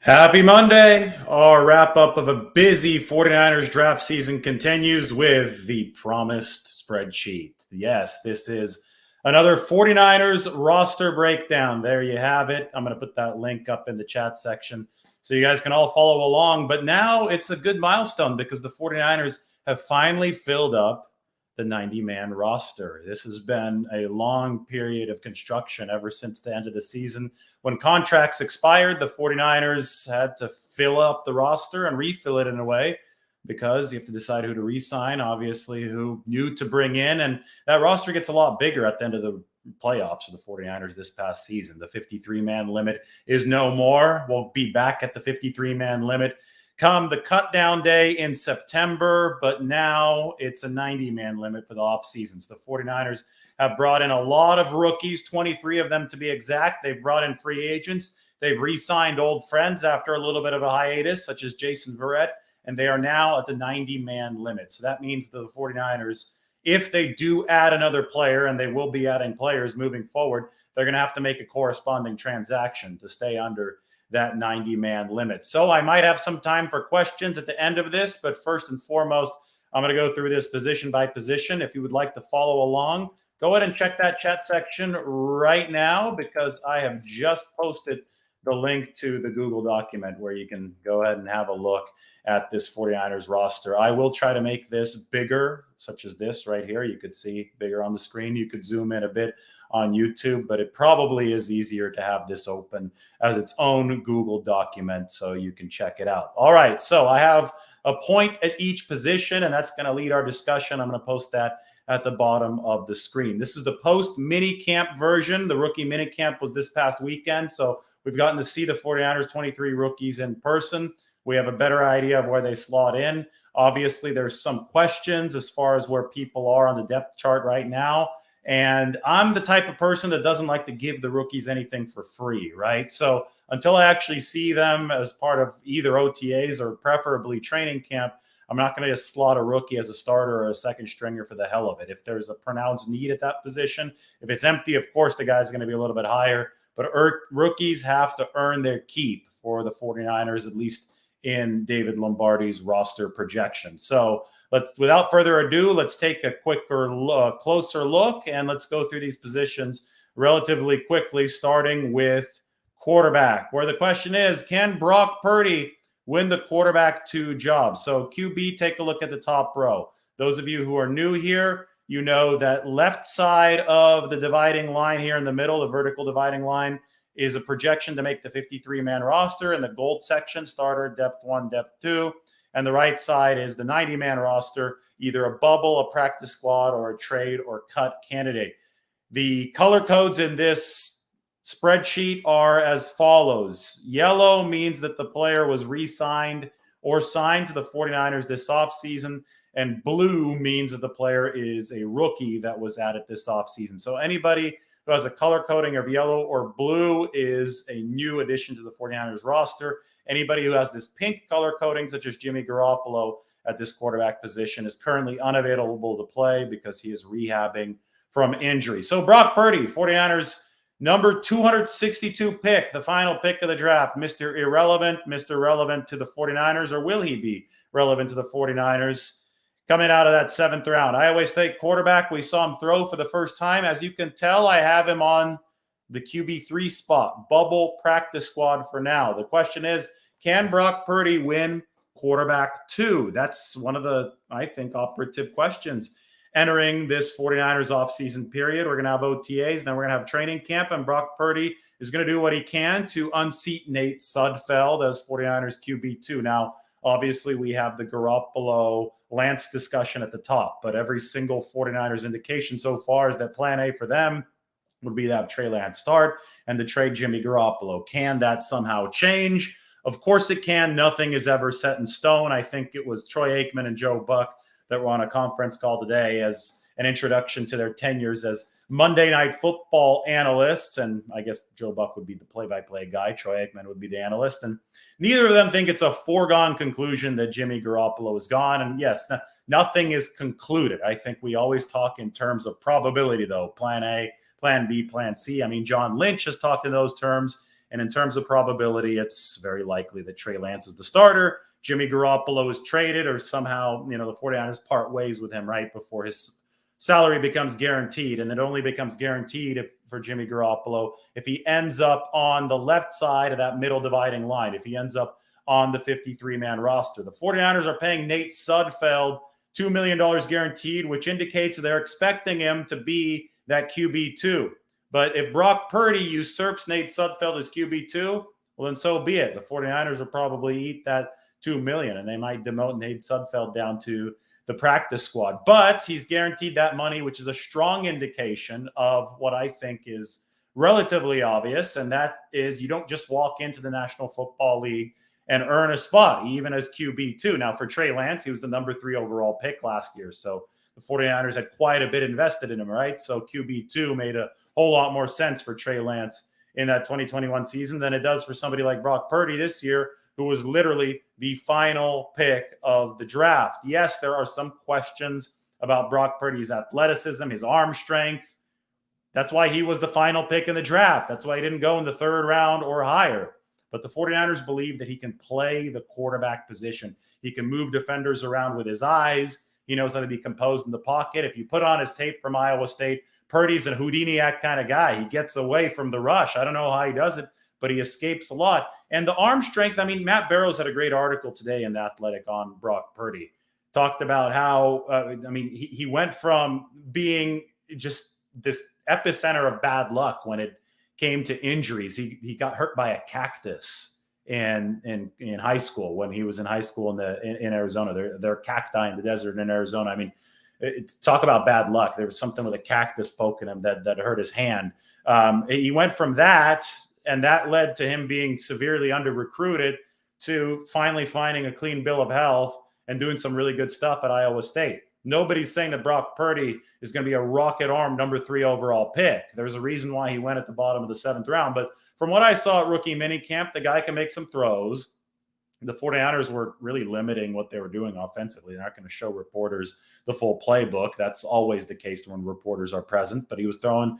Happy Monday. Our wrap up of a busy 49ers draft season continues with the promised spreadsheet. Yes, this is another 49ers roster breakdown. There you have it. I'm going to put that link up in the chat section so you guys can all follow along. But now it's a good milestone because the 49ers have finally filled up the 90-man roster. This has been a long period of construction ever since the end of the season. When contracts expired, the 49ers had to fill up the roster and refill it in a way because you have to decide who to re-sign, obviously, who new to bring in. And that roster gets a lot bigger at the end of the playoffs for the 49ers this past season. The 53-man limit is no more. We'll be back at the 53-man limit come the cut down day in September, but now it's a 90-man limit for the off seasons. The 49ers have brought in a lot of rookies, 23 of them to be exact. They've brought in free agents. They've re-signed old friends after a little bit of a hiatus, such as Jason Verrett, and they are now at the 90-man limit. So that means the 49ers, if they do add another player, and they will be adding players moving forward, they're going to have to make a corresponding transaction to stay under that 90-man limit. So I might have some time for questions at the end of this, but first and foremost, I'm going to go through this position by position. If you would like to follow along, go ahead and check that chat section right now because I have just posted the link to the Google document where you can go ahead and have a look at this 49ers roster. I will try to make this bigger, such as this right here. You could see bigger on the screen. You could zoom in a bit on YouTube, but it probably is easier to have this open as its own Google document so you can check it out. All right, so I have a point at each position, and that's going to lead our discussion. I'm going to post that at the bottom of the screen. This is the post minicamp version. The rookie minicamp was this past weekend, so we've gotten to see the 49ers 23 rookies in person. We have a better idea of where they slot in. Obviously, there's some questions as far as where people are on the depth chart right now. And I'm the type of person that doesn't like to give the rookies anything for free, right? So until I actually see them as part of either OTAs or preferably training camp, I'm not going to just slot a rookie as a starter or a second stringer for the hell of it. If there's a pronounced need at that position, if it's empty, of course, the guy's going to be a little bit higher. But rookies have to earn their keep for the 49ers, at least in David Lombardi's roster projection. So without further ado, let's take a closer look, and let's go through these positions relatively quickly, starting with quarterback, where the question is, can Brock Purdy win the quarterback 2 job? So QB, take a look at the top row. Those of you who are new here, you know that left side of the dividing line here in the middle, the vertical dividing line, is a projection to make the 53-man roster. In the gold section, starter, depth 1, depth 2. And the right side is the 90-man roster, either a bubble, a practice squad, or a trade or cut candidate. The color codes in this spreadsheet are as follows. Yellow means that the player was re-signed or signed to the 49ers this offseason, and blue means that the player is a rookie that was added this offseason. So anybody who has a color coding of yellow or blue is a new addition to the 49ers roster. Anybody who has this pink color coding, such as Jimmy Garoppolo at this quarterback position, is currently unavailable to play because he is rehabbing from injury. So Brock Purdy, 49ers number 262 pick, the final pick of the draft, Mr. Irrelevant, Mr. Relevant to the 49ers, or will he be relevant to the 49ers? Coming out of that 7th round. Iowa State quarterback, we saw him throw for the first time. As you can tell, I have him on the QB3 spot, bubble practice squad for now. The question is, can Brock Purdy win quarterback 2? That's one of the, I think, operative questions entering this 49ers offseason period. We're going to have OTAs, then we're going to have training camp, and Brock Purdy is going to do what he can to unseat Nate Sudfeld as 49ers QB2. Now, obviously, we have the Garoppolo Lance discussion at the top, but every single 49ers indication so far is that plan A for them would be to have Trey Lance start and to trade Jimmy Garoppolo. Can that somehow change? Of course it can. Nothing is ever set in stone. I think it was Troy Aikman and Joe Buck that were on a conference call today as an introduction to their tenures as Monday Night Football analysts. And I guess Joe Buck would be the play-by-play guy. Troy Aikman would be the analyst. And neither of them think it's a foregone conclusion that Jimmy Garoppolo is gone. And yes, nothing is concluded. I think we always talk in terms of probability, though. Plan A, plan B, plan C. I mean, John Lynch has talked in those terms. And in terms of probability, it's very likely that Trey Lance is the starter. Jimmy Garoppolo is traded, or somehow, the 49ers part ways with him right before his salary becomes guaranteed. And it only becomes guaranteed for Jimmy Garoppolo if he ends up on the left side of that middle dividing line, if he ends up on the 53-man roster. The 49ers are paying Nate Sudfeld $2 million guaranteed, which indicates they're expecting him to be that QB2. But if Brock Purdy usurps Nate Sudfeld as QB2, well, then so be it. The 49ers will probably eat that $2 million, and they might demote Nate Sudfeld down to the practice squad. But he's guaranteed that money, which is a strong indication of what I think is relatively obvious, and that is you don't just walk into the National Football League and earn a spot, even as QB2. Now, for Trey Lance, he was the number 3 overall pick last year, so the 49ers had quite a bit invested in him, right? So QB2 made a whole lot more sense for Trey Lance in that 2021 season than it does for somebody like Brock Purdy this year, who was literally the final pick of the draft. Yes, there are some questions about Brock Purdy's athleticism, his arm strength. That's why he was the final pick in the draft. That's why he didn't go in the 3rd round or higher. But the 49ers believe that he can play the quarterback position. He can move defenders around with his eyes. He knows how to be composed in the pocket. If you put on his tape from Iowa State, Purdy's a Houdiniac kind of guy. He gets away from the rush. I don't know how he does it, but he escapes a lot. And the arm strength, Matt Barrows had a great article today in The Athletic on Brock Purdy. Talked about how, he went from being just this epicenter of bad luck when it came to injuries. He got hurt by a cactus in high school, when he was in high school in Arizona. There are cacti in the desert in Arizona. Talk about bad luck. There was something with a cactus poking him that hurt his hand. He went from that, and that led to him being severely under-recruited, to finally finding a clean bill of health and doing some really good stuff at Iowa State. Nobody's saying that Brock Purdy is going to be a rocket arm number 3 overall pick. There's a reason why he went at the bottom of the 7th round. But from what I saw at rookie minicamp, the guy can make some throws. The 49ers were really limiting what they were doing offensively. They're not going to show reporters the full playbook. That's always the case when reporters are present. But he was throwing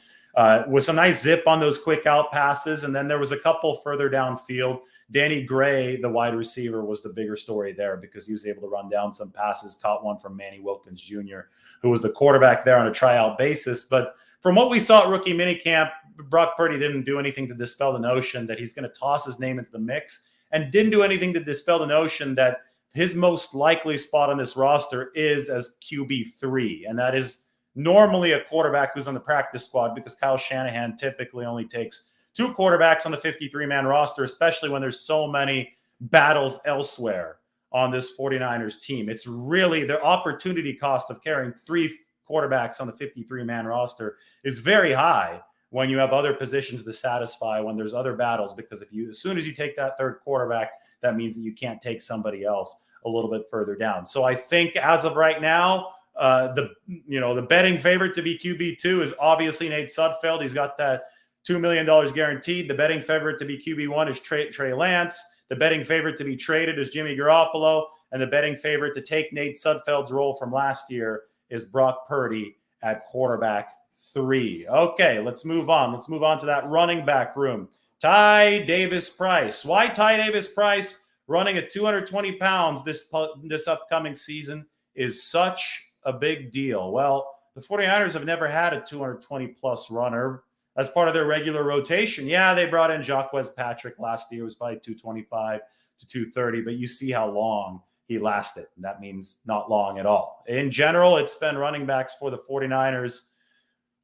with some nice zip on those quick out passes. And then there was a couple further downfield. Danny Gray, the wide receiver, was the bigger story there, because he was able to run down some passes, caught one from Manny Wilkins Jr., who was the quarterback there on a tryout basis. But from what we saw at rookie minicamp, Brock Purdy didn't do anything to dispel the notion that he's going to toss his name into the mix, and didn't do anything to dispel the notion that his most likely spot on this roster is as QB3. And that is normally a quarterback who's on the practice squad, because Kyle Shanahan typically only takes 2 quarterbacks on the 53-man roster, especially when there's so many battles elsewhere on this 49ers team. It's really the opportunity cost of carrying 3 quarterbacks on the 53-man roster is very high when you have other positions to satisfy, when there's other battles, because as soon as you take that 3rd quarterback, that means that you can't take somebody else a little bit further down. So I think as of right now, the betting favorite to be QB2 is obviously Nate Sudfeld. He's got that $2 million guaranteed. The betting favorite to be QB1 is Trey Lance. The betting favorite to be traded is Jimmy Garoppolo. And the betting favorite to take Nate Sudfeld's role from last year is Brock Purdy at quarterback 3. Okay, let's move on. Let's move on to that running back room. Ty Davis-Price. Why Ty Davis-Price running at 220 pounds this upcoming season is such a big deal? Well, the 49ers have never had a 220-plus runner as part of their regular rotation. Yeah, they brought in Jacques Patrick last year. It was probably 225 to 230, but you see how long he lasted. That means not long at all. In general, it's been running backs for the 49ers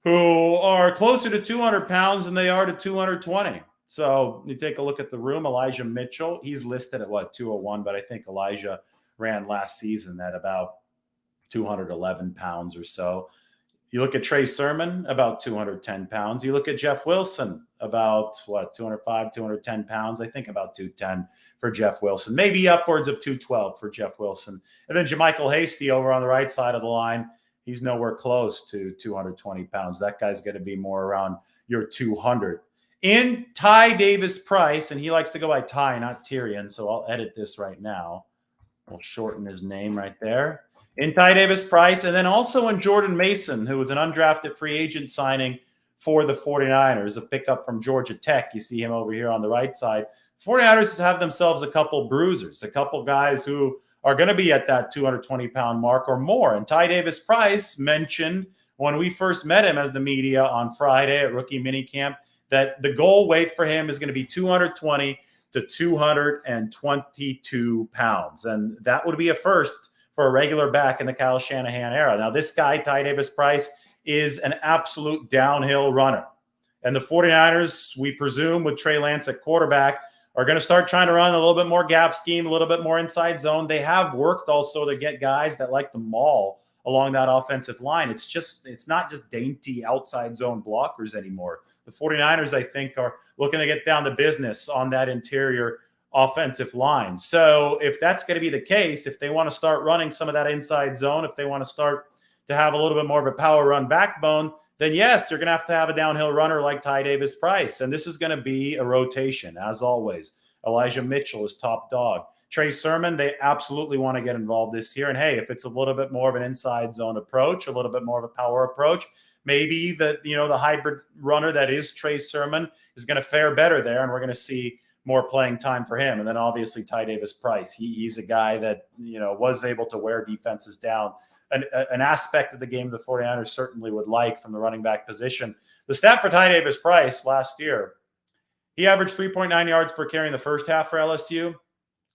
who are closer to 200 pounds than they are to 220. So you take a look at the room. Elijah Mitchell, he's listed at 201, but I think Elijah ran last season at about 211 pounds or so. You look at Trey Sermon, about 210 pounds. You look at Jeff Wilson, about 205, 210 pounds. I think about 210 for Jeff Wilson, maybe upwards of 212 for Jeff Wilson. And then JaMycal Hasty over on the right side of the line, he's nowhere close to 220 pounds. That guy's going to be more around your 200. In Ty Davis-Price, and he likes to go by Ty, not Tyrion, so I'll edit this right now. We'll shorten his name right there. In Ty Davis-Price, and then also in Jordan Mason, who was an undrafted free agent signing for the 49ers, a pickup from Georgia Tech. You see him over here on the right side. 49ers have themselves a couple bruisers, a couple guys who are going to be at that 220-pound mark or more. And Ty Davis-Price mentioned when we first met him as the media on Friday at rookie minicamp that the goal weight for him is going to be 220 to 222 pounds. And that would be a first for a regular back in the Kyle Shanahan era. Now, this guy, Ty Davis-Price, is an absolute downhill runner. And the 49ers, we presume, with Trey Lance at quarterback, are going to start trying to run a little bit more gap scheme, a little bit more inside zone. They have worked also to get guys that like to maul along that offensive line. It's not just dainty outside zone blockers anymore. The 49ers, I think, are looking to get down to business on that interior offensive line. So if that's going to be the case, if they want to start running some of that inside zone, if they want to start to have a little bit more of a power run backbone, then yes, you're going to have a downhill runner like Ty Davis-Price. And this is going to be a rotation, as always. Elijah Mitchell is top dog. Trey Sermon, they absolutely want to get involved this year. And hey, if it's a little bit more of an inside zone approach, a little bit more of a power approach, maybe the hybrid runner that is Trey Sermon is going to fare better there, and we're going to see more playing time for him. And then obviously Ty Davis-Price, he's a guy that was able to wear defenses down. An aspect of the game the 49ers certainly would like from the running back position. The stat for Ty Davis-Price last year, he averaged 3.9 yards per carry in the first half for LSU,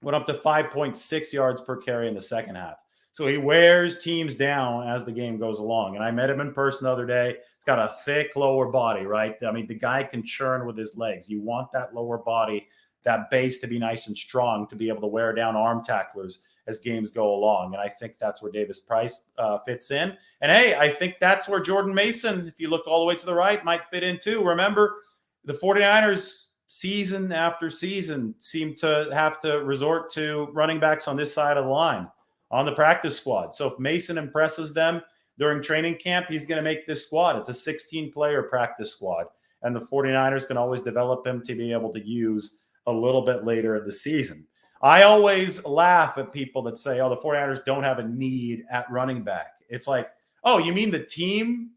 went up to 5.6 yards per carry in the second half. So he wears teams down as the game goes along. And I met him in person the other day. He's got a thick lower body, right? I mean, the guy can churn with his legs. You want that lower body, that base to be nice and strong to be able to wear down arm tacklers as games go along. And I think that's where Davis-Price fits in. And hey, I think that's where Jordan Mason, if you look all the way to the right, might fit in too. Remember, the 49ers season after season seem to have to resort to running backs on this side of the line, on the practice squad. So if Mason impresses them during training camp, he's going to make this squad. It's a 16-player practice squad. And the 49ers can always develop him to be able to use a little bit later in the season. I always laugh at people that say, oh, the 49ers don't have a need at running back. It's like, oh, you mean the team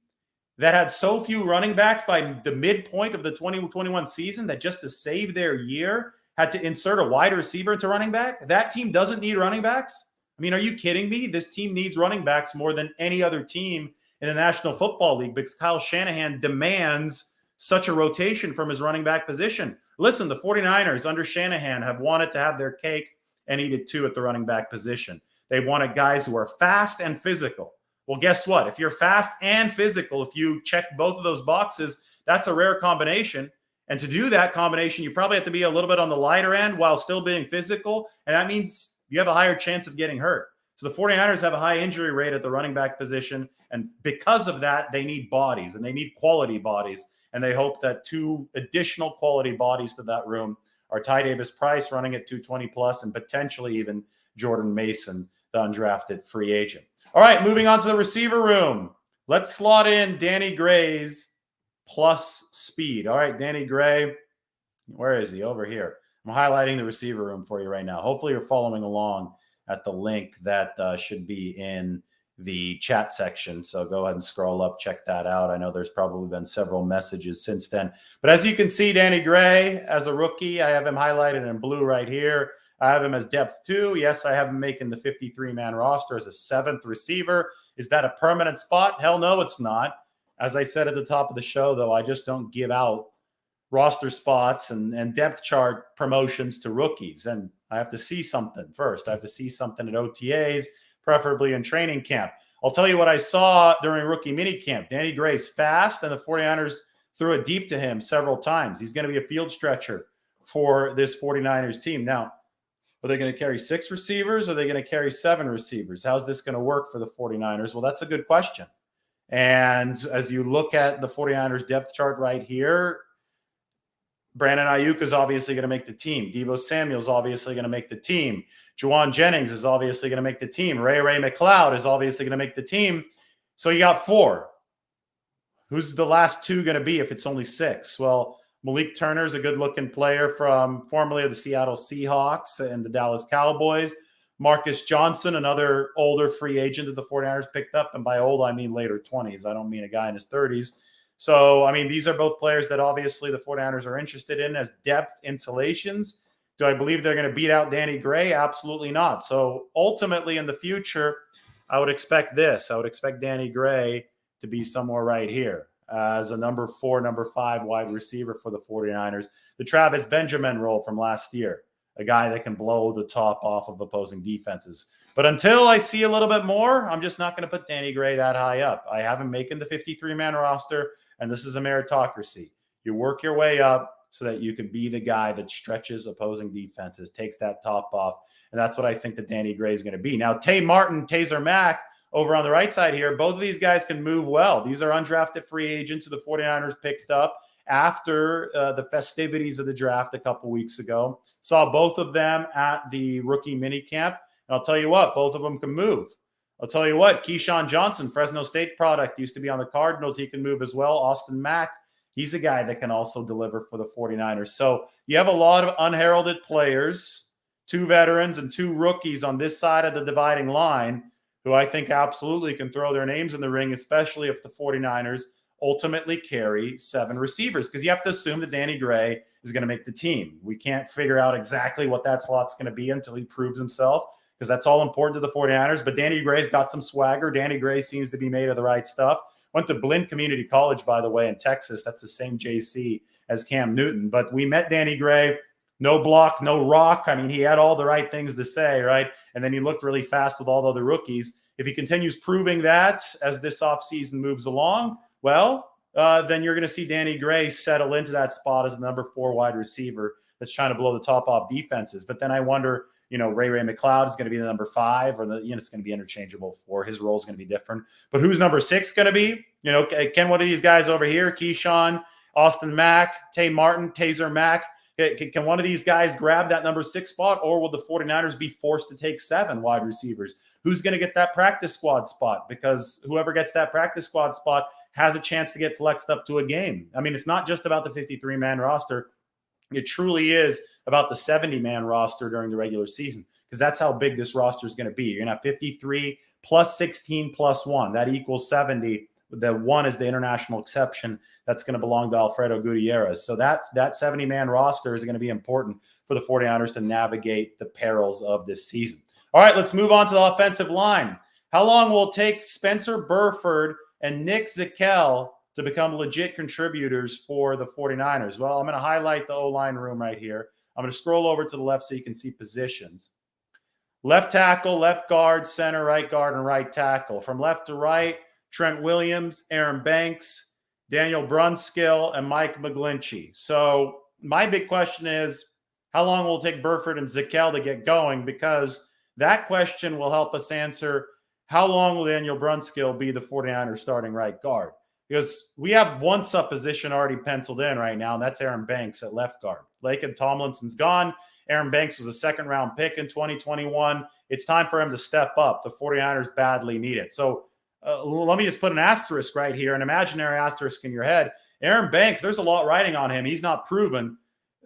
that had so few running backs by the midpoint of the 2021 season that just to save their year had to insert a wide receiver into running back? That team doesn't need running backs? I mean, are you kidding me? This team needs running backs more than any other team in the National Football League because Kyle Shanahan demands such a rotation from his running back position. Listen, the 49ers under Shanahan have wanted to have their cake and eat it too at the running back position. They wanted guys who are fast and physical. Well, guess what? If you're fast and physical, if you check both of those boxes, that's a rare combination. And to do that combination, you probably have to be a little bit on the lighter end while still being physical. And that means you have a higher chance of getting hurt. So the 49ers have a high injury rate at the running back position. And because of that, they need bodies and they need quality bodies. And they hope that two additional quality bodies to that room are Ty Davis-Price running at 220 plus and potentially even Jordan Mason, the undrafted free agent. All right, moving on to the receiver room. Let's slot in Danny Gray's plus speed. All right, Danny Gray, where is he? Over here. I'm highlighting the receiver room for you right now. Hopefully you're following along at the link that should be in the chat section. So go ahead and scroll up, check that out. I know there's probably been several messages since then. But as you can see, Danny Gray, as a rookie, I have him highlighted in blue right here. I have him as depth 2. Yes, I have him making the 53-man roster as a 7th receiver. Is that a permanent spot? Hell no, it's not. As I said at the top of the show, though, I just don't give out roster spots and depth chart promotions to rookies. And I have to see something first. I have to see something at OTAs, preferably in training camp. I'll tell you what I saw during rookie minicamp. Danny Gray's fast, and the 49ers threw it deep to him several times. He's going to be a field stretcher for this 49ers team. Now, are they going to carry 6 receivers? Or are they going to carry 7 receivers? How's this going to work for the 49ers? Well, that's a good question. And as you look at the 49ers depth chart right here, Brandon Ayuk is obviously going to make the team. Deebo Samuel is obviously going to make the team. Juwan Jennings is obviously going to make the team. Ray McLeod is obviously going to make the team. So you got 4. Who's the last 2 going to be if it's only 6? Well, Malik Turner is a good-looking player from formerly of the Seattle Seahawks and the Dallas Cowboys. Marcus Johnson, another older free agent that the 49ers picked up. And by old, I mean later 20s. I don't mean a guy in his 30s. So, I mean, these are both players that obviously the 49ers are interested in as depth installations. Do I believe they're going to beat out Danny Gray? Absolutely not. So ultimately in the future, I would expect this. I would expect Danny Gray to be somewhere right here as a number 4, number 5 wide receiver for the 49ers. The Travis Benjamin role from last year, a guy that can blow the top off of opposing defenses. But until I see a little bit more, I'm just not going to put Danny Gray that high up. I have him making the 53-man roster, and this is a meritocracy. You work your way up so that you can be the guy that stretches opposing defenses, takes that top off. And that's what I think that Danny Gray is going to be. Now, Tay Martin, Taser Mack, over on the right side here, both of these guys can move well. These are undrafted free agents who the 49ers picked up after the festivities of the draft a couple weeks ago. Saw both of them at the rookie minicamp. And I'll tell you what, both of them can move. I'll tell you what, Keyshawn Johnson, Fresno State product, used to be on the Cardinals. He can move as well. Austin Mack, he's a guy that can also deliver for the 49ers. So you have a lot of unheralded players, 2 veterans and 2 rookies on this side of the dividing line who I think absolutely can throw their names in the ring, especially if the 49ers ultimately carry 7 receivers, because you have to assume that Danny Gray is going to make the team. We can't figure out exactly what that slot's going to be until he proves himself, because that's all important to the 49ers. But Danny Gray's got some swagger. Danny Gray seems to be made of the right stuff. Went to Blinn Community College, by the way, in Texas. That's the same JC as Cam Newton. But we met Danny Gray. No block, no rock. I mean, he had all the right things to say, right? And then he looked really fast with all the other rookies. If he continues proving that as this offseason moves along, well, then you're going to see Danny Gray settle into that spot as the number 4 wide receiver that's trying to blow the top off defenses. But then I wonder, Ray McLeod is going to be the number 5, or it's going to be interchangeable for his role is going to be different. But who's number 6 going to be? Can one of these guys over here, Keyshawn, Austin Mack, Tay Martin, Taser Mack, can one of these guys grab that number 6 spot, or will the 49ers be forced to take 7 wide receivers? Who's going to get that practice squad spot? Because whoever gets that practice squad spot has a chance to get flexed up to a game. I mean, it's not just about the 53-man roster. It truly is about the 70-man roster during the regular season, because that's how big this roster is going to be. You're going to have 53 plus 16 plus 1. That equals 70. The 1 is the international exception that's going to belong to Alfredo Gutierrez. So that 70-man roster is going to be important for the 49ers to navigate the perils of this season. All right, let's move on to the offensive line. How long will it take Spencer Burford and Nick Zakelj to become legit contributors for the 49ers? Well, I'm going to highlight the O-line room right here. I'm going to scroll over to the left so you can see positions. Left tackle, left guard, center, right guard, and right tackle. From left to right, Trent Williams, Aaron Banks, Daniel Brunskill, and Mike McGlinchey. So my big question is, how long will it take Burford and Zakelj to get going? Because that question will help us answer how long will Daniel Brunskill be the 49ers starting right guard. Because we have one supposition already penciled in right now, and that's Aaron Banks at left guard. Laken Tomlinson's gone. Aaron Banks was a second-round pick in 2021. It's time for him to step up. The 49ers badly need it. So let me just put an asterisk right here, an imaginary asterisk in your head. Aaron Banks, there's a lot riding on him. He's not proven.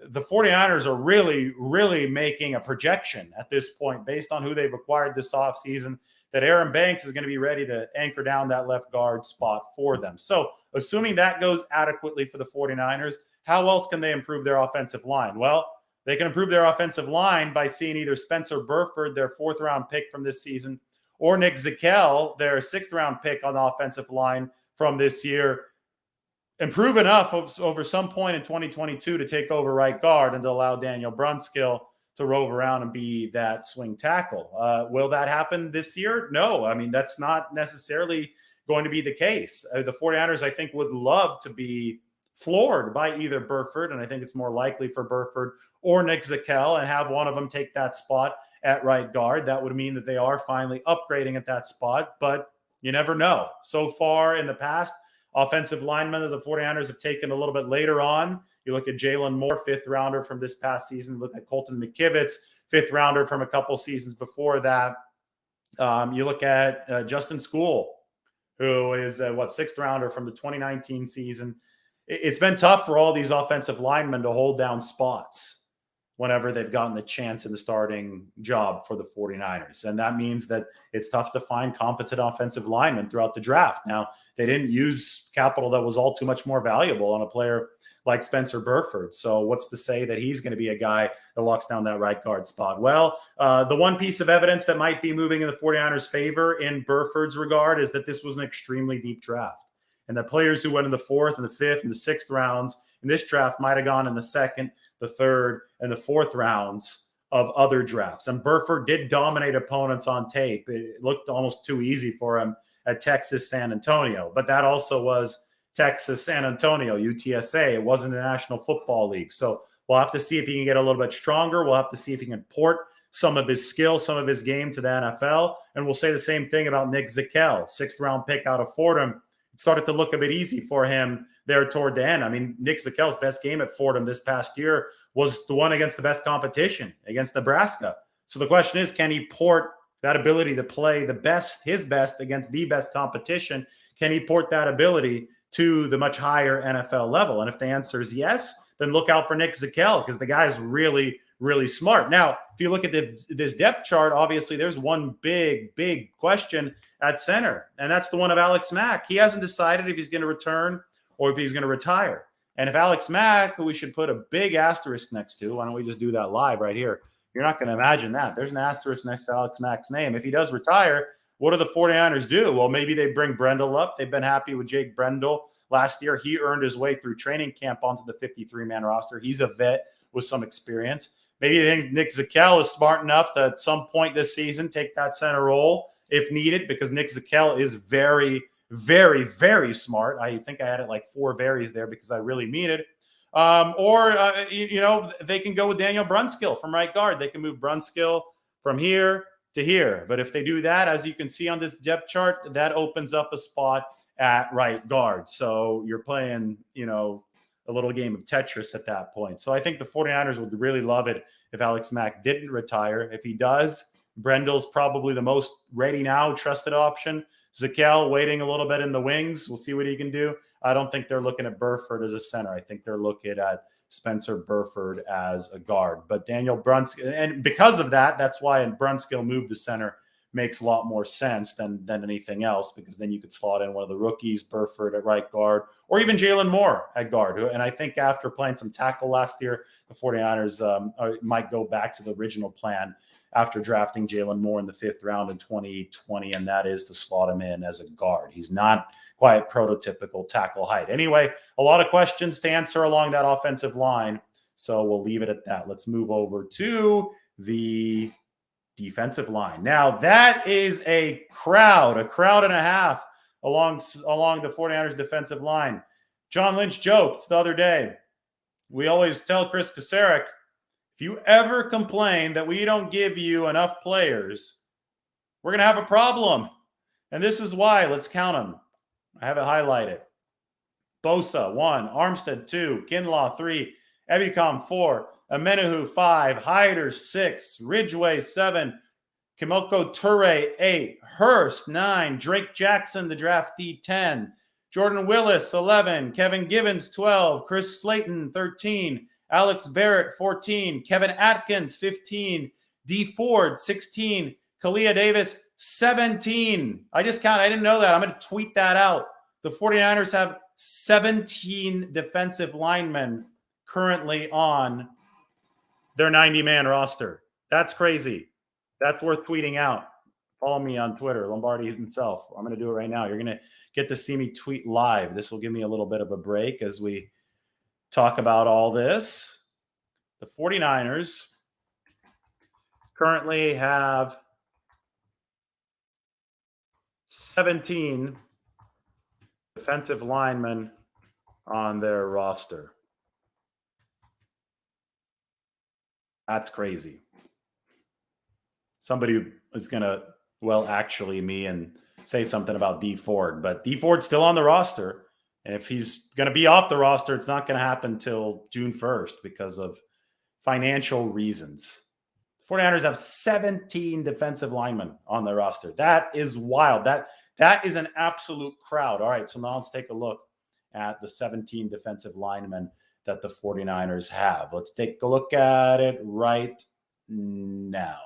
The 49ers are really, really making a projection at this point based on who they've acquired this offseason, that Aaron Banks is going to be ready to anchor down that left guard spot for them. So assuming that goes adequately for the 49ers, how else can they improve their offensive line? Well, they can improve their offensive line by seeing either Spencer Burford, their 4th-round pick from this season, or Nick Zakelj, their 6th-round pick on the offensive line from this year, improve enough over some point in 2022 to take over right guard and to allow Daniel Brunskill to rove around and be that swing tackle. Will that happen this year? No. I mean, that's not necessarily going to be the case. The 49ers, I think, would love to be floored by either Burford, and I think it's more likely for Burford or Nick Zakelj, and have one of them take that spot at right guard. That would mean that they are finally upgrading at that spot, but you never know. So far in the past, offensive linemen of the 49ers have taken a little bit later on. You look at Jalen Moore, 5th-rounder from this past season. You look at Colton McKivitz, 5th-rounder from a couple seasons before that. You look at Justin School, who is, 6th-rounder from the 2019 season. It's been tough for all these offensive linemen to hold down spots. whenever they've gotten the chance in the starting job for the 49ers. And that means that it's tough to find competent offensive linemen throughout the draft. Now, they didn't use capital that was all too much more valuable on a player like Spencer Burford. So what's to say that he's going to be a guy that locks down that right guard spot? Well, the one piece of evidence that might be moving in the 49ers' favor in Burford's regard is that this was an extremely deep draft. And the players who went in the 4th and the 5th and the 6th rounds in this draft might have gone in the 2nd, the 3rd, and the 4th rounds of other drafts. And Burford did dominate opponents on tape. It looked almost too easy for him at Texas, San Antonio. But that also was Texas, San Antonio, UTSA. It wasn't the National Football League. So we'll have to see if he can get a little bit stronger. We'll have to see if he can port some of his skill, some of his game to the NFL. And we'll say the same thing about Nick Zakelj, 6th-round pick out of Fordham. It started to look a bit easy for him there toward the end. I mean, Nick Zakel's best game at Fordham this past year was the one against the best competition, against Nebraska. So the question is, can he port that ability to play the best, his best against the best competition? Can he port that ability to the much higher NFL level? And if the answer is yes, then look out for Nick Zakelj, because the guy is really, really smart. Now, if you look at this depth chart, obviously there's one big question at center, and that's the one of Alex Mack. He hasn't decided if he's going to return or if he's going to retire. And if Alex Mack, who we should put a big asterisk next to, why don't we just do that live right here? You're not going to imagine that. There's an asterisk next to Alex Mack's name. If he does retire, what do the 49ers do? Well, maybe they bring Brendel up. They've been happy with Jake Brendel. Last year, he earned his way through training camp onto the 53-man roster. He's a vet with some experience. Maybe they think Nick Zakelj is smart enough to, at some point this season, take that center role if needed, because Nick Zakelj is very, very smart. I think I added like 4 varies there because I really mean it. They can go with Daniel Brunskill from right guard. They can move Brunskill from here to here. But if they do that, as you can see on this depth chart, that opens up a spot at right guard. So you're playing, a little game of Tetris at that point. So I think the 49ers would really love it if Alex Mack didn't retire. If he does, Brendel's probably the most ready now, trusted option. Zakelj waiting a little bit in the wings. We'll see what he can do. I don't think they're looking at Burford as a center. I think they're looking at Spencer Burford as a guard. But Daniel Brunskill, and because of that, that's why Brunskill moved to center makes a lot more sense than anything else, because then you could slot in one of the rookies, Burford at right guard, or even Jalen Moore at guard. And I think after playing some tackle last year, the 49ers might go back to the original plan after drafting Jalen Moore in the 5th round in 2020, and that is to slot him in as a guard. He's not quite prototypical tackle height. Anyway, a lot of questions to answer along that offensive line, so we'll leave it at that. Let's move over to the defensive line. Now, that is a crowd and a half along the 49ers defensive line. John Lynch joked the other day, we always tell Chris Kasarik, if you ever complain that we don't give you enough players, we're going to have a problem. And this is why. Let's count them. I have it highlighted. Bosa, 1. Armstead, 2. Kinlaw, 3. Ebukam, 4. Amenahu, 5. Hyder, 6. Ridgeway, 7. Kimoko Ture, 8. Hurst, 9. Drake Jackson, the draftee, 10. Jordan Willis, 11. Kevin Givens, 12. Chris Slayton, 13. Alex Barrett, 14. Kevin Atkins, 15. D. Ford, 16. Kalia Davis, 17. I just counted. I didn't know that. I'm going to tweet that out. The 49ers have 17 defensive linemen currently on their 90-man roster. That's crazy. That's worth tweeting out. Follow me on Twitter, Lombardi himself. I'm going to do it right now. You're going to get to see me tweet live. This will give me a little bit of a break as we talk about all this. The 49ers currently have 17 defensive linemen on their roster. That's crazy. Somebody is going to, actually me and say something about D. Ford, but D. Ford's still on the roster. And if he's going to be off the roster, it's not going to happen till June 1st because of financial reasons. The 49ers have 17 defensive linemen on their roster. That is wild. That is an absolute crowd. All right, so now let's take a look at the 17 defensive linemen that the 49ers have. Let's take a look at it right now.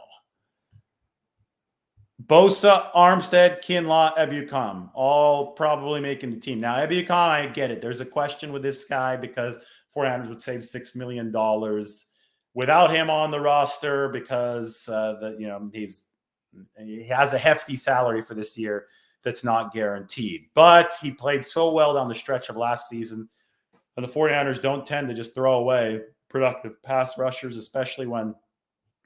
Bosa, Armstead, Kinlaw, Ebukam, all probably making the team. Now, Ebukam, I get it. There's a question with this guy because 49ers would save $6 million without him on the roster because he has a hefty salary for this year that's not guaranteed. But he played so well down the stretch of last season, and the 49ers don't tend to just throw away productive pass rushers, especially when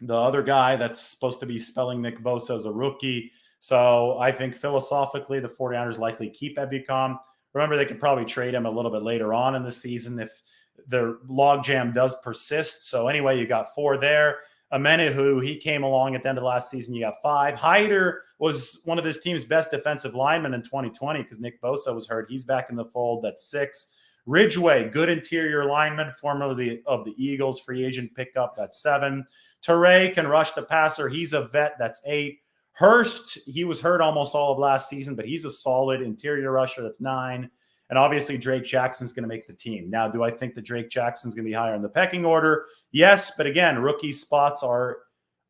the other guy that's supposed to be spelling Nick Bosa is a rookie. So I think philosophically, the 49ers likely keep Ebukam. Remember, they could probably trade him a little bit later on in the season if the logjam does persist. So anyway, you got 4 there. Amenahu, he came along at the end of last season. You got 5. Hyder was one of this team's best defensive linemen in 2020 because Nick Bosa was hurt. He's back in the fold. That's 6. Ridgeway, good interior lineman, formerly of the Eagles, free agent pickup. That's 7. Teray can rush the passer. He's a vet. That's 8. Hurst, he was hurt almost all of last season, but he's a solid interior rusher. That's 9. And obviously, Drake Jackson's going to make the team. Now, do I think that Drake Jackson's going to be higher in the pecking order? Yes, but again, rookie spots are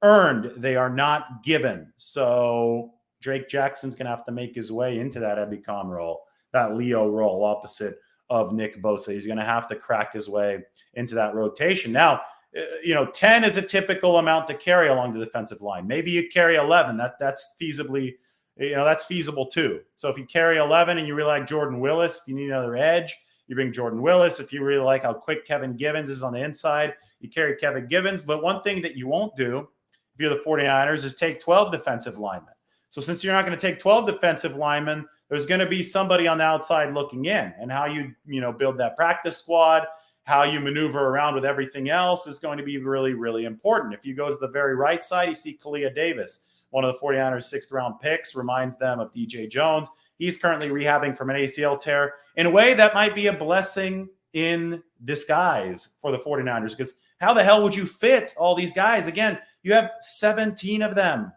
earned. They are not given. So Drake Jackson's going to have to make his way into that Ebukam role, that Leo role opposite of Nick Bosa. He's going to have to crack his way into that rotation. Now, 10 is a typical amount to carry along the defensive line. Maybe you carry 11. That's feasibly, that's feasible too. So if you carry 11 and you really like Jordan Willis, if you need another edge, you bring Jordan Willis. If you really like how quick Kevin Givens is on the inside, you carry Kevin Givens. But one thing that you won't do if you're the 49ers is take 12 defensive linemen. So since you're not going to take 12 defensive linemen, there's going to be somebody on the outside looking in. And how you build that practice squad, how you maneuver around with everything else is going to be really, really important. If you go to the very right side, you see Kalia Davis, one of the 49ers' 6th-round picks, reminds them of DJ Jones. He's currently rehabbing from an ACL tear. In a way, that might be a blessing in disguise for the 49ers, because how the hell would you fit all these guys? Again, you have 17 of them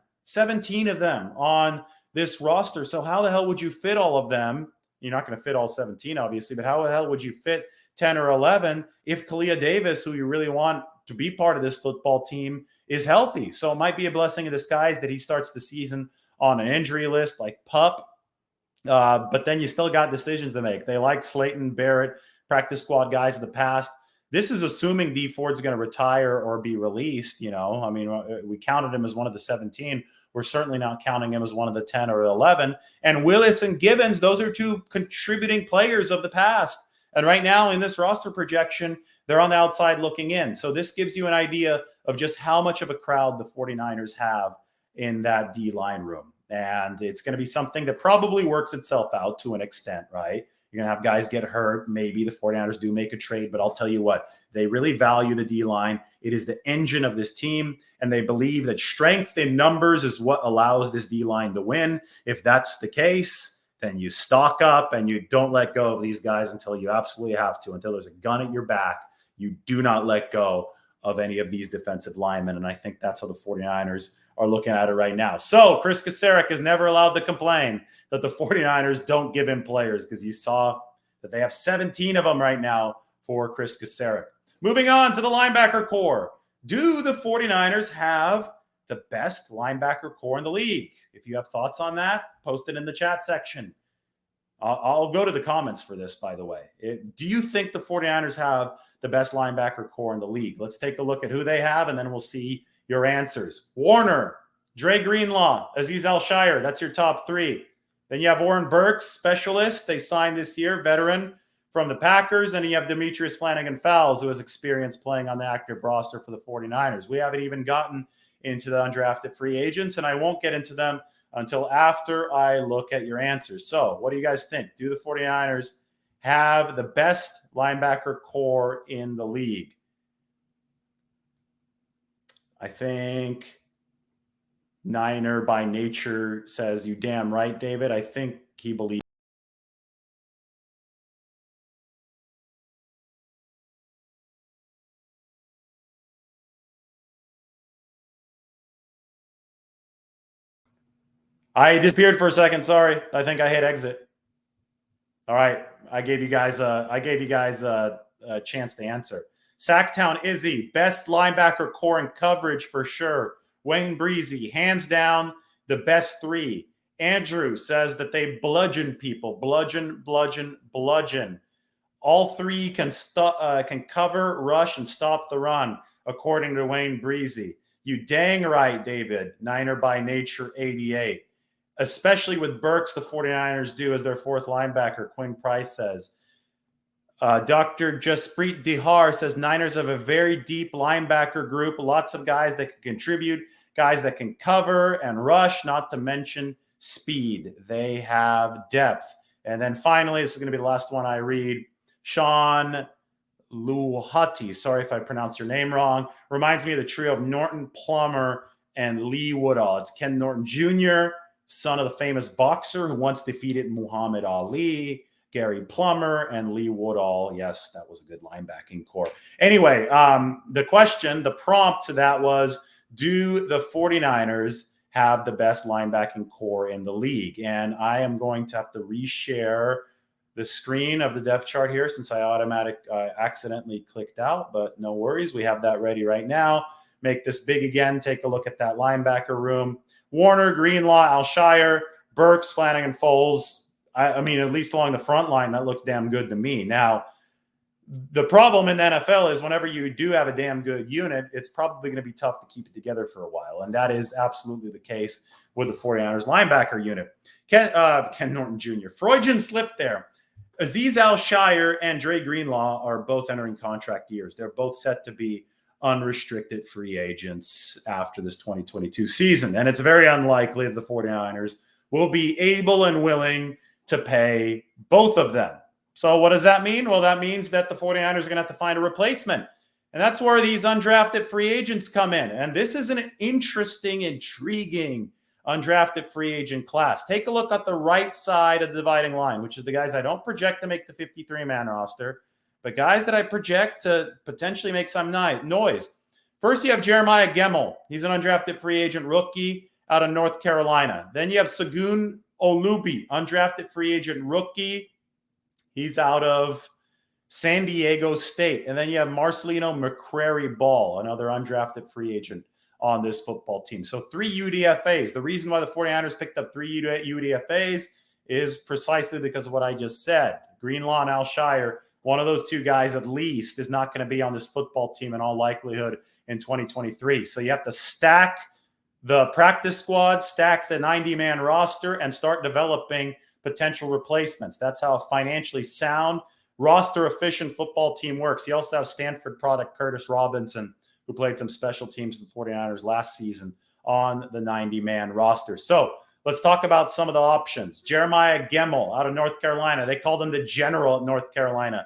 on this roster. So how the hell would you fit all of them? You're not going to fit all 17, obviously, but how the hell would you fit 10 or 11 if Kalia Davis, who you really want to be part of this football team, is healthy? So it might be a blessing in disguise that he starts the season on an injury list like PUP. But then you still got decisions to make. They like Slayton, Barrett, practice squad guys of the past. This is assuming D Ford's going to retire or be released. We counted him as one of the 17. We're certainly not counting him as one of the 10 or 11. And Willis and Givens, those are 2 contributing players of the past. And right now in this roster projection, they're on the outside looking in. So this gives you an idea of just how much of a crowd the 49ers have in that D-line room. And it's going to be something that probably works itself out to an extent, right? You're going to have guys get hurt. Maybe the 49ers do make a trade, but I'll tell you what, they really value the D-line. It is the engine of this team, and they believe that strength in numbers is what allows this D-line to win. If that's the case, then you stock up and you don't let go of these guys until you absolutely have to, until there's a gun at your back. You do not let go of any of these defensive linemen, and I think that's how the 49ers are looking at it right now. So Chris Kasarik is never allowed to complain that the 49ers don't give him players, because you saw that they have 17 of them right now for Chris Kasarik. Moving on to the linebacker core. Do the 49ers have the best linebacker core in the league? If you have thoughts on that, post it in the chat section. I'll go to the comments for this, by the way. Do you think the 49ers have the best linebacker core in the league? Let's take a look at who they have, and then we'll see your answers. Warner, Dre Greenlaw, Azeez Al-Shire, that's your top 3. Then you have Oren Burks, specialist. They signed this year, veteran from the Packers. And you have Demetrius Flanagan-Fowles, who has experience playing on the active roster for the 49ers. We haven't even gotten into the undrafted free agents, and I won't get into them until after I look at your answers. So what do you guys think? Do the 49ers have the best linebacker core in the league? I think Niner by nature says, you damn right, David. I think he believes. I disappeared for a second. Sorry. I think I hit exit. All right. I gave you guys a a chance to answer. Sacktown Izzy, best linebacker core and coverage for sure. Wayne Breezy, hands down, the best three. Andrew says that they bludgeon people. Bludgeon, bludgeon, bludgeon. All three can cover, rush, and stop the run, according to Wayne Breezy. You dang right, David. Niner by nature, 88. Especially with Burks, the 49ers do as their fourth linebacker, Quinn Price says. Dr. Jasprit Dihar says Niners have a very deep linebacker group. Lots of guys that can contribute, guys that can cover and rush, not to mention speed. They have depth. And then finally, this is going to be the last one I read. Sean Luhati, sorry if I pronounced your name wrong, reminds me of the trio of Norton, Plummer, and Lee Woodall. It's Ken Norton Jr., son of the famous boxer who once defeated Muhammad Ali, Gary Plummer, and Lee Woodall. Yes, that was a good linebacking core. Anyway, the prompt to that was, do the 49ers have the best linebacking core in the league? And I am going to have to reshare the screen of the depth chart here since I accidentally clicked out, but no worries. We have that ready right now. Make this big again. Take a look at that linebacker room. Warner, Greenlaw, Alshire, Burks, Flanagan, Foles. I mean, at least along the front line, that looks damn good to me. Now, the problem in the NFL is whenever you do have a damn good unit, it's probably going to be tough to keep it together for a while. And that is absolutely the case with the 49ers linebacker unit. Ken Norton Jr. Freudian slip there. Azeez Al-Shire and Dre Greenlaw are both entering contract years. They're both set to be unrestricted free agents after this 2022 season. And it's very unlikely that the 49ers will be able and willing to pay both of them. So what does that mean? Well, that means that the 49ers are going to have to find a replacement. And that's where these undrafted free agents come in. And this is an interesting, intriguing undrafted free agent class. Take a look at the right side of the dividing line, which is the guys I don't project to make the 53-man roster, but guys that I project to potentially make some noise. First, you have Jeremiah Gemmel. He's an undrafted free agent rookie out of North Carolina. Then you have Segun Olubi, undrafted free agent rookie. He's out of San Diego State. And then you have Marcelino McCrary Ball, another undrafted free agent on this football team. So 3 UDFAs. The reason why the 49ers picked up 3 UDFAs is precisely because of what I just said. Greenlaw and Alshire, one of those two guys at least, is not going to be on this football team in all likelihood in 2023. So you have to stack the practice squad, stack the 90-man roster, and start developing potential replacements. That's how a financially sound, roster-efficient football team works. You also have Stanford product Curtis Robinson, who played some special teams for the 49ers last season on the 90-man roster. So let's talk about some of the options. Jeremiah Gemmel out of North Carolina. They called him the general at North Carolina.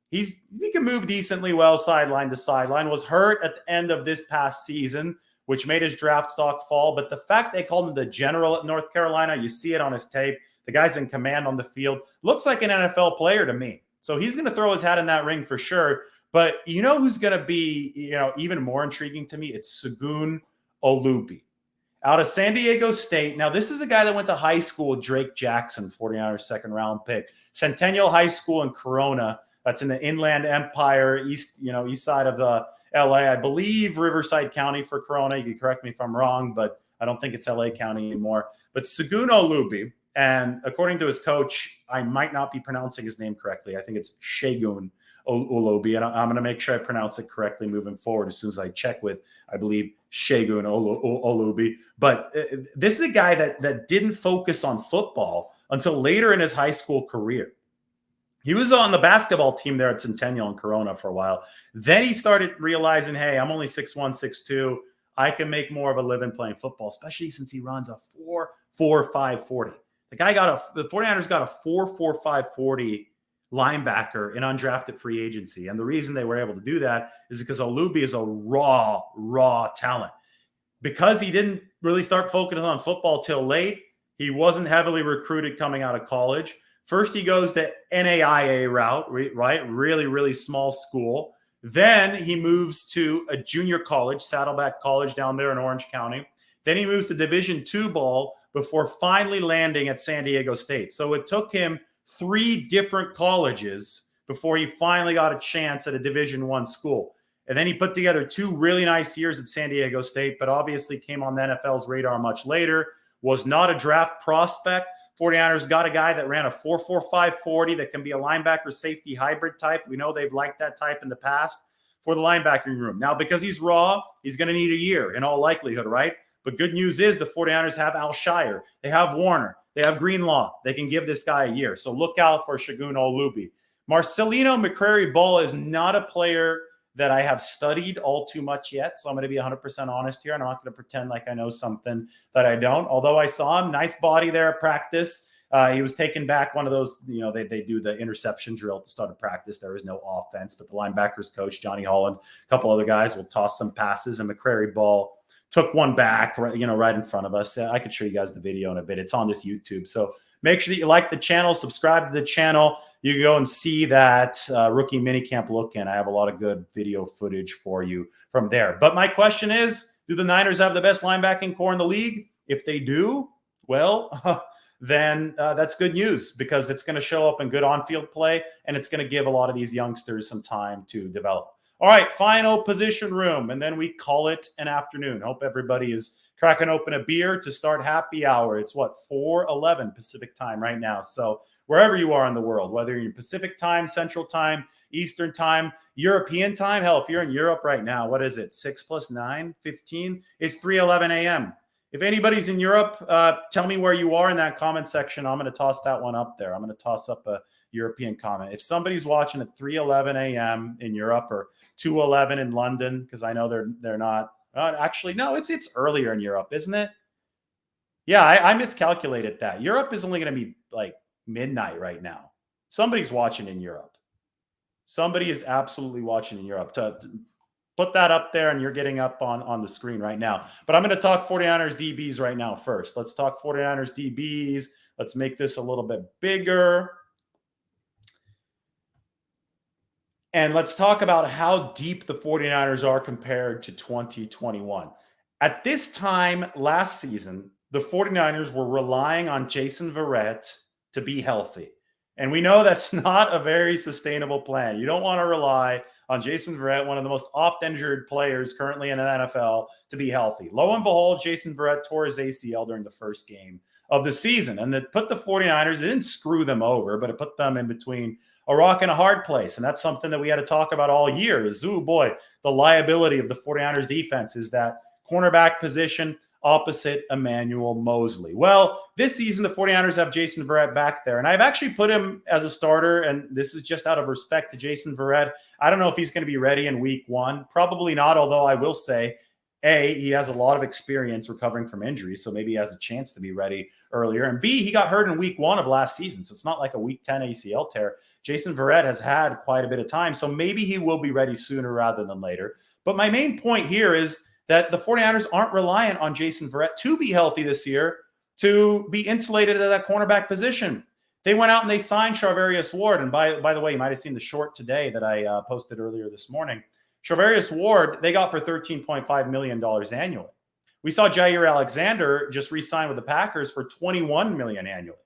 He can move decently well sideline to sideline. Was hurt at the end of this past season, which made his draft stock fall. But the fact they called him the general at North Carolina, you see it on his tape. The guy's in command on the field. Looks like an NFL player to me. So he's going to throw his hat in that ring for sure. But you know who's going to be, even more intriguing to me? It's Segun Olubi out of San Diego State. Now, this is a guy that went to high school with Drake Jackson, 49ers second-round pick. Centennial High School in Corona. That's in the Inland Empire, east side of the LA. I believe Riverside County for Corona. You can correct me if I'm wrong, but I don't think it's LA County anymore. But Segun Olubi, and according to his coach, I might not be pronouncing his name correctly. I think it's Segun Olubi, and I'm going to make sure I pronounce it correctly moving forward as soon as I check with, I believe, Segun Olubi. But this is a guy that didn't focus on football until later in his high school career. He was on the basketball team there at Centennial and Corona for a while. Then he started realizing, hey, I'm only 6'1", 6'2". I can make more of a living playing football, especially since he runs a 4.45 40. The 49ers got a 4.45 40 linebacker in undrafted free agency. And the reason they were able to do that is because Olubi is a raw talent. Because he didn't really start focusing on football till late, he wasn't heavily recruited coming out of college. First, he goes the NAIA route, right? Really, really small school. Then he moves to a junior college, Saddleback College down there in Orange County. Then he moves to Division II ball before finally landing at San Diego State. So it took him 3 different colleges before he finally got a chance at a Division I school. And then he put together 2 really nice years at San Diego State, but obviously came on the NFL's radar much later, was not a draft prospect. 49ers got a guy that ran a 4.45 40 that can be a linebacker safety hybrid type. We know they've liked that type in the past for the linebacking room. Now, because he's raw, he's going to need a year in all likelihood, right? But good news is the 49ers have Al Shire. They have Warner. They have Greenlaw. They can give this guy a year. So look out for Shagun Olubi. Marcelino McCrary-Ball is not a player that I have studied all too much yet. So I'm going to be 100% honest here. And I'm not going to pretend like I know something that I don't. Although I saw him, nice body there at practice. He was taking back one of those, they do the interception drill at the start of practice. There is no offense, but the linebackers coach, Johnny Holland, a couple other guys will toss some passes, and McCrary-Ball took one back, right in front of us. I could show you guys the video in a bit. It's on this YouTube. So make sure that you like the channel, subscribe to the channel. You can go and see that rookie minicamp look-in. I have a lot of good video footage for you from there. But my question is, do the Niners have the best linebacking core in the league? If they do, well, then that's good news, because it's going to show up in good on-field play, and it's going to give a lot of these youngsters some time to develop. All right, final position room, and then we call it an afternoon. Hope everybody is cracking open a beer to start happy hour. It's 4:11 Pacific time right now. So wherever you are in the world, whether you're in Pacific time, Central time, Eastern time, European time, hell, if you're in Europe right now, what is it? 6 + 9, 15? It's 3:11 a.m. If anybody's in Europe, tell me where you are in that comment section. I'm going to toss that one up there. I'm going to toss up a European comment. If somebody's watching at 3:11 a.m. in Europe or 2:11 in London, because I know they're not. Actually, no, it's earlier in Europe, isn't it? Yeah, I miscalculated that. Europe is only going to be like midnight right now. Somebody's watching in Europe. Somebody is absolutely watching in Europe. To put that up there, and you're getting up on the screen right now. But I'm going to talk 49ers DBs right now first. Let's talk 49ers DBs. Let's make this a little bit bigger. And let's talk about how deep the 49ers are compared to 2021. At this time last season, the 49ers were relying on Jason Verrett to be healthy. And we know that's not a very sustainable plan. You don't want to rely on Jason Verrett, one of the most oft-injured players currently in the NFL, to be healthy. Lo and behold, Jason Verrett tore his ACL during the first game of the season. And it put the 49ers, it didn't screw them over, but it put them in between a rock and a hard place. And that's something that we had to talk about all year is, oh boy, the liability of the 49ers defense is that cornerback position opposite Emmanuel Mosley. Well, this season, the 49ers have Jason Verrett back there. And I've actually put him as a starter, and this is just out of respect to Jason Verrett. I don't know if he's going to be ready in week 1. Probably not, although I will say, A, he has a lot of experience recovering from injuries, so maybe he has a chance to be ready earlier. And B, he got hurt in week 1 of last season, so it's not like a week 10 ACL tear. Jason Verrett has had quite a bit of time, so maybe he will be ready sooner rather than later. But my main point here is that the 49ers aren't reliant on Jason Verrett to be healthy this year to be insulated at that cornerback position. They went out and they signed Charvarius Ward. And by the way, you might have seen the short today that I posted earlier this morning. Charvarius Ward, they got for $13.5 million annually. We saw Jair Alexander just re-sign with the Packers for $21 million annually.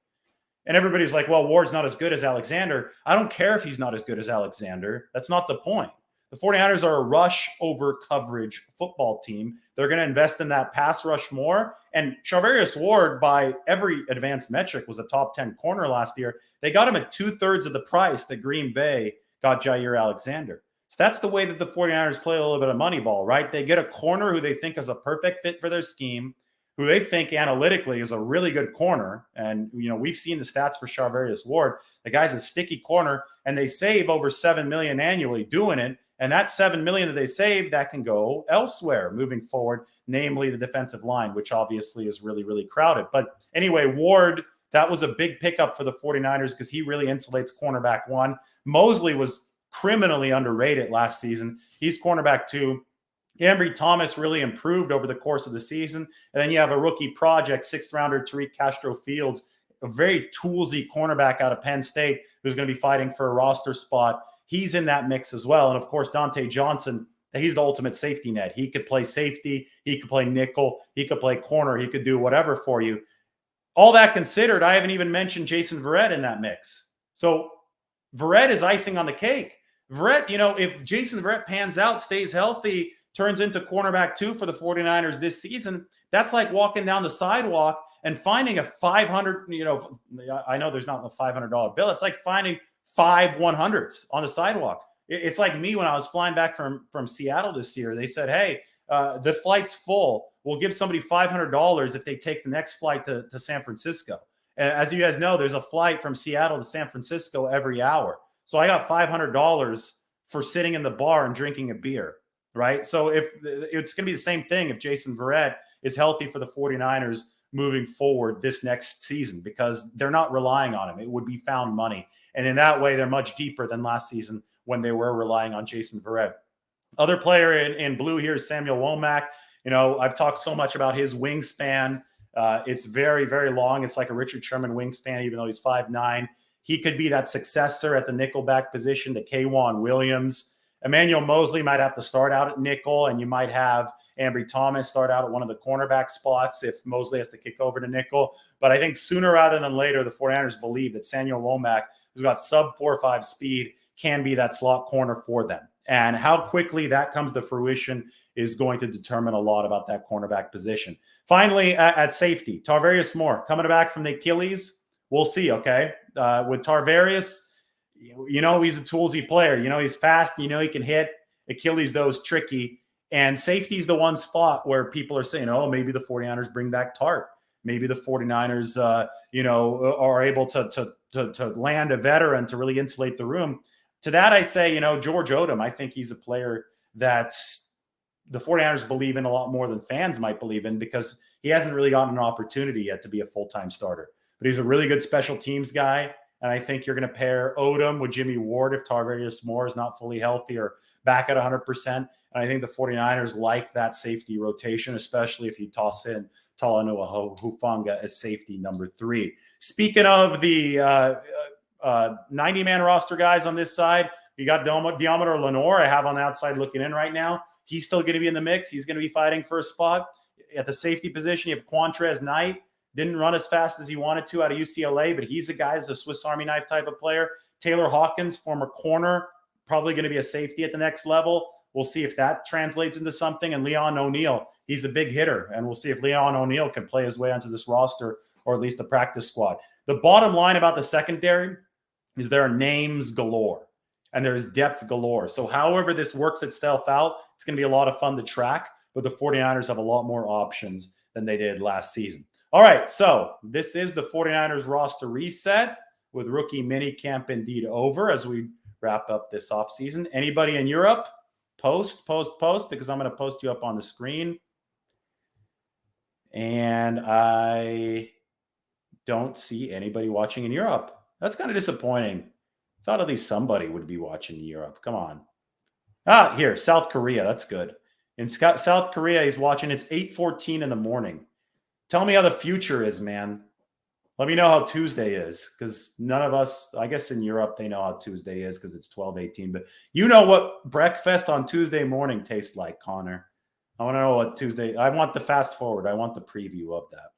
And everybody's like, well, Ward's not as good as Alexander. I don't care if he's not as good as Alexander. That's not the point. The 49ers are a rush over coverage football team. They're going to invest in that pass rush more. And Charvarius Ward, by every advanced metric, was a top 10 corner last year. They got him at 2/3 of the price that Green Bay got Jair Alexander. So that's the way that the 49ers play a little bit of money ball, right? They get a corner who they think is a perfect fit for their scheme, who they think analytically is a really good corner. And, we've seen the stats for Charvarius Ward. The guy's a sticky corner, and they save over $7 million annually doing it. And that $7 million that they save, that can go elsewhere moving forward, namely the defensive line, which obviously is really, really crowded. But anyway, Ward, that was a big pickup for the 49ers because he really insulates cornerback 1. Mosley was criminally underrated last season. He's cornerback 2. Ambry Thomas really improved over the course of the season. And then you have a rookie project, 6th rounder, Tariq Castro-Fields, a very toolsy cornerback out of Penn State who's going to be fighting for a roster spot. He's in that mix as well. And of course, Dante Johnson, he's the ultimate safety net. He could play safety. He could play nickel. He could play corner. He could do whatever for you. All that considered, I haven't even mentioned Jason Verrett in that mix. So Verrett is icing on the cake. Verrett, if Jason Verrett pans out, stays healthy, turns into cornerback 2 for the 49ers this season, that's like walking down the sidewalk and finding a 500, I know there's not a $500 bill. It's like finding 5 100s on the sidewalk. It's like me when I was flying back from Seattle this year. They said, hey, the flight's full. We'll give somebody $500 if they take the next flight to San Francisco. And as you guys know, there's a flight from Seattle to San Francisco every hour. So I got $500 for sitting in the bar and drinking a beer, right? So if it's going to be the same thing if Jason Verrett is healthy for the 49ers moving forward this next season, because they're not relying on him. It would be found money. And in that way, they're much deeper than last season when they were relying on Jason Verrett. Other player in blue here is Samuel Womack. I've talked so much about his wingspan. It's very, very long. It's like a Richard Sherman wingspan, even though he's 5'9". He could be that successor at the nickelback position to K'Wan Williams. Emmanuel Mosley might have to start out at nickel, and you might have Ambry Thomas start out at one of the cornerback spots if Mosley has to kick over to nickel. But I think sooner rather than later, the 49ers believe that Samuel Womack, who's got sub 4.5 speed, can be that slot corner for them. And how quickly that comes to fruition is going to determine a lot about that cornerback position. Finally, at safety, Tarvarius Moore coming back from the Achilles. We'll see, okay? With Tarvarius, he's a toolsy player. He's fast. He can hit. Achilles, though, is tricky. And safety is the one spot where people are saying, oh, maybe the 49ers bring back Tart. Maybe the 49ers, are able to land a veteran to really insulate the room. To that, I say, George Odom, I think he's a player that the 49ers believe in a lot more than fans might believe in, because he hasn't really gotten an opportunity yet to be a full-time starter. But he's a really good special teams guy, and I think you're going to pair Odom with Jimmy Ward if Tarvarius Moore is not fully healthy or back at 100%. And I think the 49ers like that safety rotation, especially if you toss in Talanoa Hufanga as safety number 3. Speaking of the 90-man roster guys on this side, you got Deommodore Lenoir I have on the outside looking in right now. He's still going to be in the mix. He's going to be fighting for a spot. At the safety position, you have Quantrez Knight. Didn't run as fast as he wanted to out of UCLA, but he's a guy that's a Swiss Army knife type of player. Taylor Hawkins, former corner, probably going to be a safety at the next level. We'll see if that translates into something. And Leon O'Neal, he's a big hitter, and we'll see if Leon O'Neal can play his way onto this roster or at least the practice squad. The bottom line about the secondary is there are names galore and there's depth galore. So however this works itself out, it's going to be a lot of fun to track, but the 49ers have a lot more options than they did last season. All right, so this is the 49ers roster reset with rookie minicamp indeed over as we wrap up this offseason. Anybody in Europe? Post, because I'm going to post you up on the screen. And I don't see anybody watching in Europe. That's kind of disappointing. Thought at least somebody would be watching in Europe. Come on. Here, South Korea. That's good. In South Korea, he's watching. It's 8:14 in the morning. Tell me how the future is, man. Let me know how Tuesday is, because none of us, I guess in Europe, they know how Tuesday is because it's 12:18. But you know what breakfast on Tuesday morning tastes like, Connor. I want to know what Tuesday. I want the fast forward. I want the preview of that.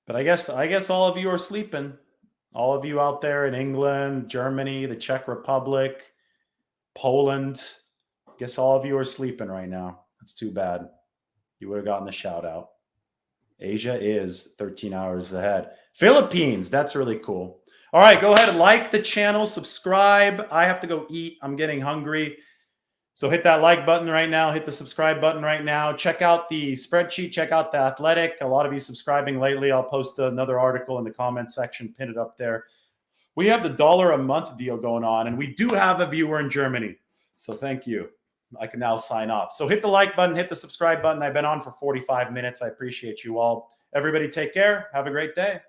But I guess all of you are sleeping. All of you out there in England, Germany, the Czech Republic, Poland. I guess all of you are sleeping right now. That's too bad. You would have gotten the shout out. Asia is 13 hours ahead. Philippines, that's really cool. All right, go ahead and like the channel, subscribe. I have to go eat. I'm getting hungry. So hit that like button right now. Hit the subscribe button right now. Check out the spreadsheet. Check out The Athletic. A lot of you subscribing lately. I'll post another article in the comment section. Pin it up there. We have the $1 a month deal going on, and we do have a viewer in Germany. So thank you. I can now sign off. So hit the like button. Hit the subscribe button. I've been on for 45 minutes. I appreciate you all. Everybody take care. Have a great day.